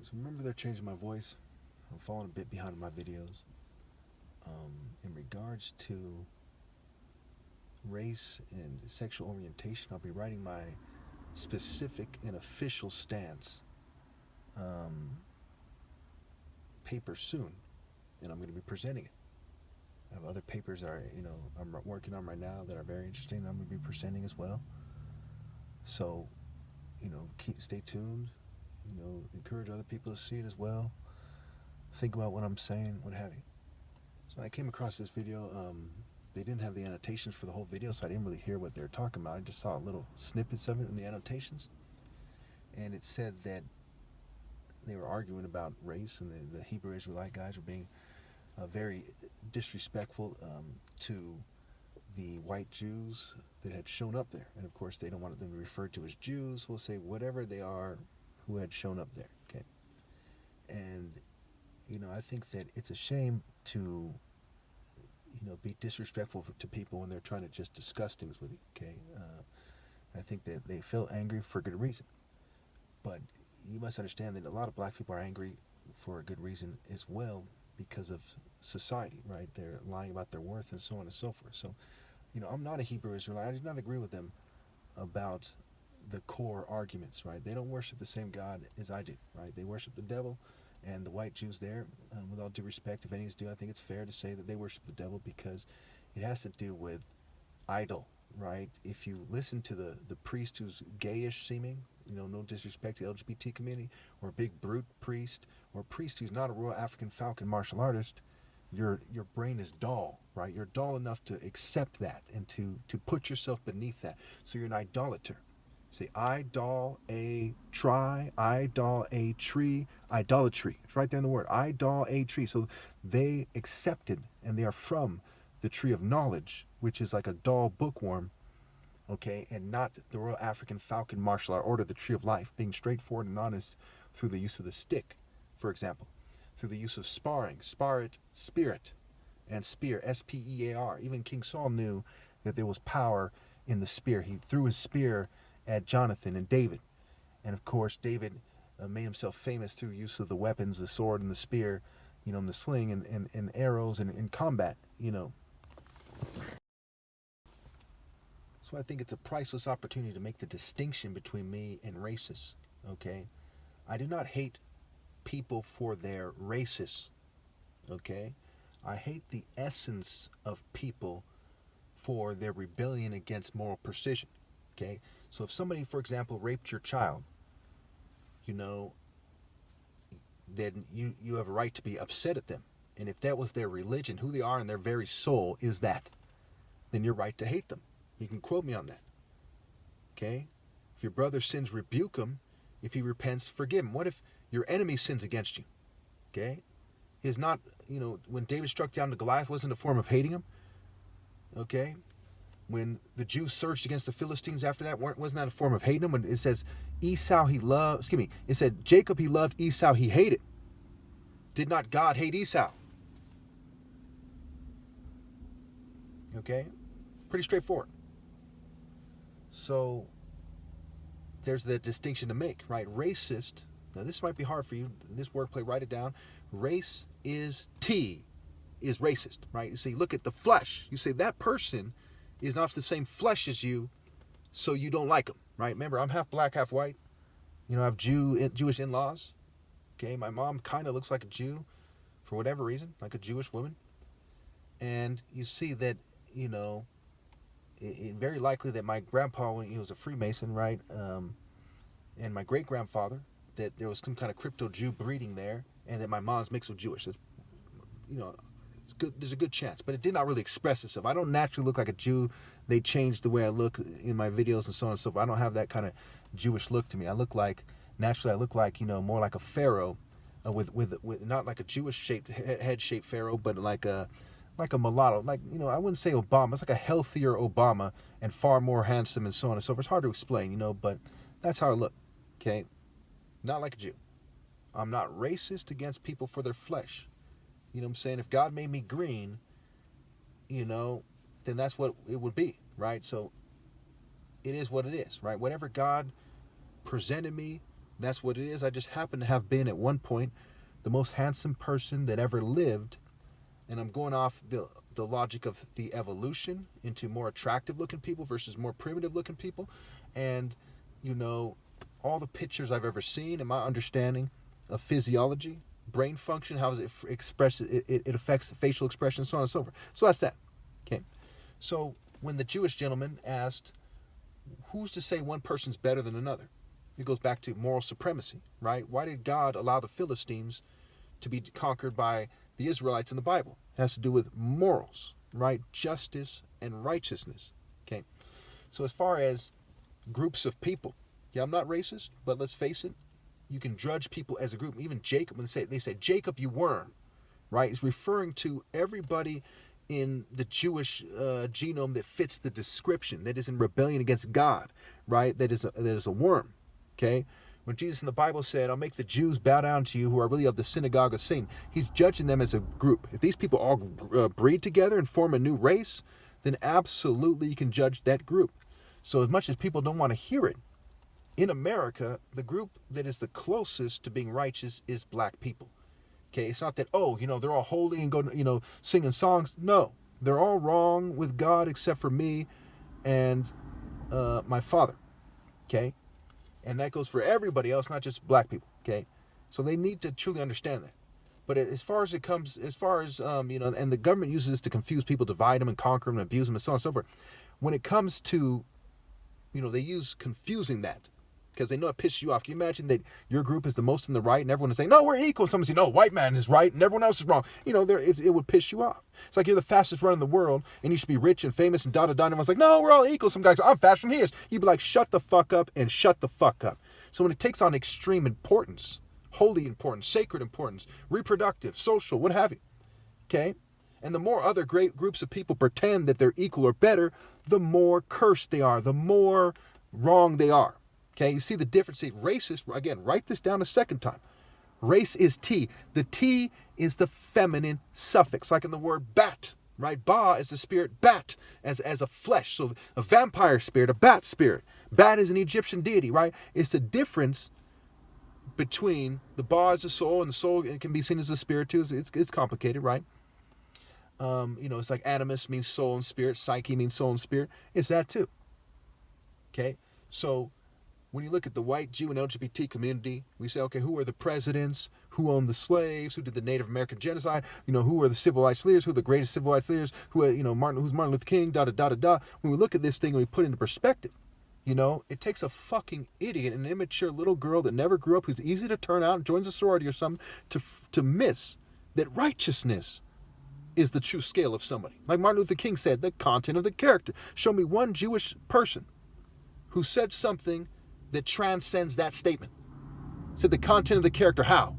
So remember they're changing my voice. I'm falling a bit behind in my videos. In regards to race and sexual orientation, I'll be writing my specific and official stance um, paper soon, and I'm going to be presenting it. I have other papers that I'm working on right now that are very interesting that I'm going to be presenting as well. So, stay tuned. Encourage other people to see it as well. Think about what I'm saying, what have you. So I came across this video. They didn't have the annotations for the whole video, so I didn't really hear what they were talking about. I just saw little snippets of it in the annotations. And it said that they were arguing about race, and the Hebrew Israelite guys were being very disrespectful to the white Jews that had shown up there. And of course, they don't want them referred to as Jews. We'll say whatever they are who had shown up there. Okay. And, I think that it's a shame to, be disrespectful to people when they're trying to just discuss things with you. Okay. I think that they feel angry for good reason. But you must understand that a lot of black people are angry for a good reason as well, because of society, right? They're lying about their worth and so on and so forth. So, I'm not a Hebrew Israelite. I do not agree with them about the core arguments, right? They don't worship the same God as I do, right? They worship the devil, and the white Jews there, with all due respect, if any is due, I think it's fair to say that they worship the devil because it has to do with idol, right? If you listen to the priest who's gayish seeming, no disrespect to the LGBT community, or a big brute priest, or a priest who's not a Royal African Falcon martial artist, your brain is dull, right? You're dull enough to accept that and to put yourself beneath that. So you're an idolater. Say idol a try, idol a tree, idolatry. It's right there in the word. Idol a tree. So they accepted, and they are from the tree of knowledge, which is like a dull bookworm, okay, and not the Royal African Falcon martial art order, the tree of life, being straightforward and honest through the use of the stick, for example, through the use of sparring, sparet, spirit, and spear, S-P-E-A-R. Even King Saul knew that there was power in the spear. He threw his spear at Jonathan and David. And of course, David made himself famous through use of the weapons, the sword and the spear, and the sling and arrows and in combat, So I think it's a priceless opportunity to make the distinction between me and racists, okay? I do not hate people for their races, okay? I hate the essence of people for their rebellion against moral precision, okay? So if somebody, for example, raped your child, then you have a right to be upset at them. And if that was their religion, who they are in their very soul is that, then you're right to hate them. You can quote me on that. Okay? If your brother sins, rebuke him. If he repents, forgive him. What if your enemy sins against you? Okay? Is not, when David struck down the Goliath, wasn't a form of hating him? Okay? When the Jews surged against the Philistines after that, wasn't that a form of hating him? When it says Esau he loved, it said Jacob he loved, Esau he hated. Did not God hate Esau? Okay? Pretty straightforward. So there's the distinction to make, right? Racist, now this might be hard for you, this wordplay, write it down. Race is racist, right? You see, look at the flesh. You say that person is not the same flesh as you, so you don't like them, right? Remember, I'm half black, half white. I have Jewish in-laws. Okay, my mom kind of looks like a Jew for whatever reason, like a Jewish woman. And you see that, it very likely that my grandpa, when he was a Freemason, right, and my great-grandfather, that there was some kind of crypto-Jew breeding there, and that my mom's mixed with Jewish. It's good. There's a good chance, but it did not really express itself. I don't naturally look like a Jew. They changed the way I look in my videos and so on and so forth. I don't have that kind of Jewish look to me. I look like more like a pharaoh, with not like a Jewish shaped head shaped pharaoh, but like a mulatto. I wouldn't say Obama. It's like a healthier Obama and far more handsome and so on and so forth. It's hard to explain, but that's how I look. Okay, not like a Jew. I'm not racist against people for their flesh. You know what I'm saying? If God made me green, then that's what it would be, right? So it is what it is, right? Whatever God presented me That's what it is. I just happen to have been at one point the most handsome person that ever lived. And I'm going off the logic of the evolution into more attractive looking people versus more primitive looking people. And, you know, all the pictures I've ever seen and my understanding of physiology, brain function, how does it express it affects facial expression, so on and so forth. So that's that. Okay. So when the Jewish gentleman asked, who's to say one person's better than another? It goes back to moral supremacy, right? Why did God allow the Philistines to be conquered by the Israelites in the Bible? It has to do with morals, right? Justice and righteousness. Okay. So as far as groups of people, yeah, I'm not racist, but let's face it, you can judge people as a group. Even Jacob, when they say Jacob, you worm, right? It's referring to everybody in the Jewish genome that fits the description, that is in rebellion against God, right? That is a worm. Okay. When Jesus in the Bible said, I'll make the Jews bow down to you who are really of the synagogue of Satan, he's judging them as a group. If these people all breed together and form a new race, then absolutely you can judge that group. So as much as people don't want to hear it, in America, the group that is the closest to being righteous is black people. Okay, it's not that, they're all holy and go, singing songs. No, they're all wrong with God except for me and my father. Okay. And that goes for everybody else, not just black people, okay? So they need to truly understand that. But as far as and the government uses this to confuse people, divide them and conquer them and abuse them and so on and so forth. When it comes to, they use confusing that because they know it pisses you off. Can you imagine that your group is the most in the right and everyone is saying, no, we're equal. Someone saying, no, white man is right and everyone else is wrong. It would piss you off. It's like you're the fastest runner in the world and you should be rich and famous and da-da-da. And everyone's like, no, we're all equal. Some guys say, I'm faster than he is. You'd be like, shut the fuck up and shut the fuck up. So when it takes on extreme importance, holy importance, sacred importance, reproductive, social, what have you, okay? And the more other great groups of people pretend that they're equal or better, the more cursed they are, the more wrong they are. Okay, you see the difference. See, racist, again, write this down a second time. Race is T. The T is the feminine suffix, like in the word bat, right? Ba is the spirit bat, as a flesh. So a vampire spirit, a bat spirit. Bat is an Egyptian deity, right? It's the difference between the Ba as the soul, and the soul can be seen as the spirit too. It's complicated, right? It's like animus means soul and spirit. Psyche means soul and spirit. It's that too. Okay, so when you look at the white Jew and LGBT community, we say, okay, who are the presidents? Who owned the slaves? Who did the Native American genocide? Who are the civil rights leaders? Who are the greatest civil rights leaders? Who's Martin Luther King? When we look at this thing and we put it into perspective, it takes a fucking idiot, an immature little girl that never grew up, who's easy to turn out and joins a sorority or something, to miss that righteousness is the true scale of somebody. Like Martin Luther King said, the content of the character. Show me one Jewish person who said something that transcends that statement. Said the content of the character. How?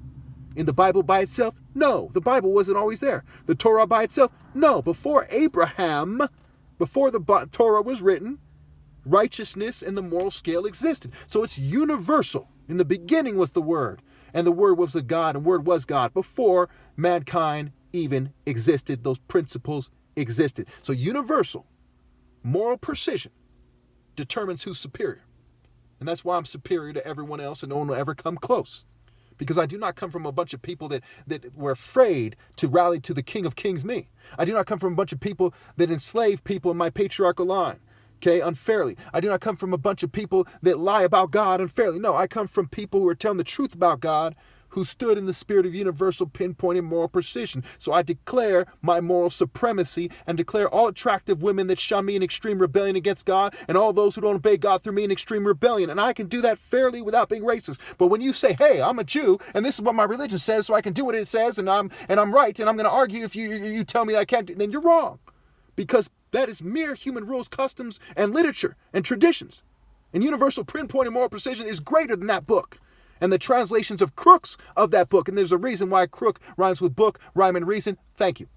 In the Bible by itself? No. The Bible wasn't always there. The Torah by itself? No. Before Abraham, before the Torah was written, righteousness and the moral scale existed. So it's universal. In the beginning was the Word, and the Word was the God, and the Word was God. Before mankind even existed, those principles existed. So universal moral precision determines who's superior. And that's why I'm superior to everyone else and no one will ever come close. Because I do not come from a bunch of people that were afraid to rally to the King of Kings, me. I do not come from a bunch of people that enslave people in my patriarchal line, okay, unfairly. I do not come from a bunch of people that lie about God unfairly. No, I come from people who are telling the truth about God, who stood in the spirit of universal pinpointed moral precision. So I declare my moral supremacy and declare all attractive women that shun me in extreme rebellion against God and all those who don't obey God through me in extreme rebellion. And I can do that fairly without being racist. But when you say, hey, I'm a Jew and this is what my religion says so I can do what it says and I'm right and I'm going to argue if you tell me I can't, then you're wrong. Because that is mere human rules, customs, and literature and traditions. And universal pinpointed moral precision is greater than that book. And the translations of crooks of that book. And there's a reason why crook rhymes with book, rhyme, and reason. Thank you.